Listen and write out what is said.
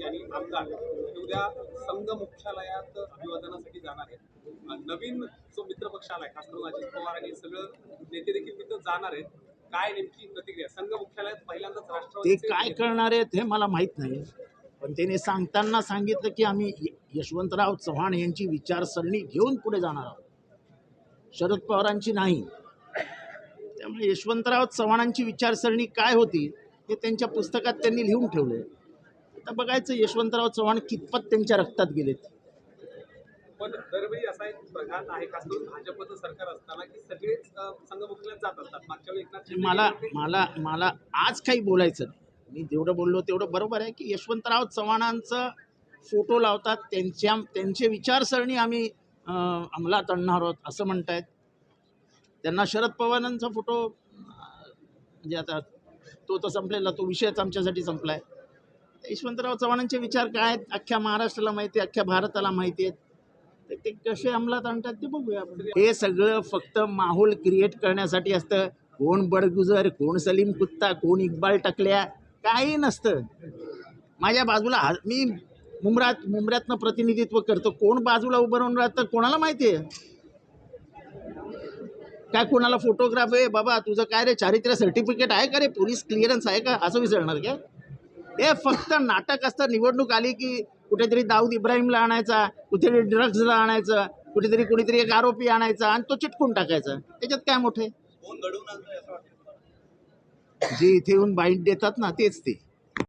आणि आमदार उद्या संघ मुख्यालयात अभिवादनासाठी जाणार आहेत। नवीन जो मित्रपक्ष आलाय खास करून अजित पवार आणि सगळं नेते देखील तिथं जाणार आहेत। काय नेमकी प्रतिक्रिया? संघ मुख्यालयात पहिल्यांदाच राष्ट्रवादी ते काय करणार आहेत हे मला माहीत नाही, पण त्याने सांगताना सांगितलं की आम्ही यशवंतराव चव्हाण यांची विचारसरणी घेऊन पुढे जाणार आहोत, शरद पवारांची नाही। त्यामुळे यशवंतराव चव्हाणांची विचारसरणी काय होती हे त्यांच्या पुस्तकात त्यांनी लिहून ठेवले। आता बघायचं यशवंतराव चव्हाण कितपत त्यांच्या रक्तात गेलेत। पण दरवेळी असा एक प्रघात आहे खास करून भाजपचं सरकार असताना की सगळेच संघ मुख्यालयात जात असतात। मागच्या वेळी एकनाथ शिंदे मला मला मला आज काही बोलायचं नाही। मी जेवढं बोललो तेवढं बरोबर आहे की यशवंतराव चव्हाणांचा फोटो लावतात, त्यांचे विचारसरणी आम्ही अंमलात आणणार आहोत असं म्हणतायत। त्यांना शरद पवारांचा फोटो म्हणजे आता तो तर संपलेला, तो विषयच आमच्यासाठी संपला आहे। यशवंतराव चव्हाणांचे विचार काय आहेत अख्ख्या महाराष्ट्राला माहिती आहे, अख्ख्या भारताला माहिती आहेत। ते कसे अंमलात आणतात ते बघूया आपण। हे सगळं फक्त माहोल क्रिएट करण्यासाठी असतं। कोण बडगुजर, कोण सलीम कुत्ता, कोण इक्बाल टकल्या, काही नसतं। माझ्या बाजूला मी मुंब्र्यातनं प्रतिनिधित्व करतो, कोण बाजूला उभं राहून राहतं कोणाला माहिती आहे काय? कोणाला फोटोग्राफ आहे बाबा तुझं काय रे चारित्र्य सर्टिफिकेट आहे का रे, पोलीस क्लिअरन्स आहे का, असं विचारणार का? हे फक्त नाटक असतं। निवडणूक आली की कुठेतरी दाऊद इब्राहिमला आणायचा, कुठेतरी ड्रग्जला आणायचं, कुठेतरी एक आरोपी आणायचा आणि तो चिटकून टाकायचा। त्याच्यात काय मोठे? जे इथे येऊन बाईट देतात ना तेच ते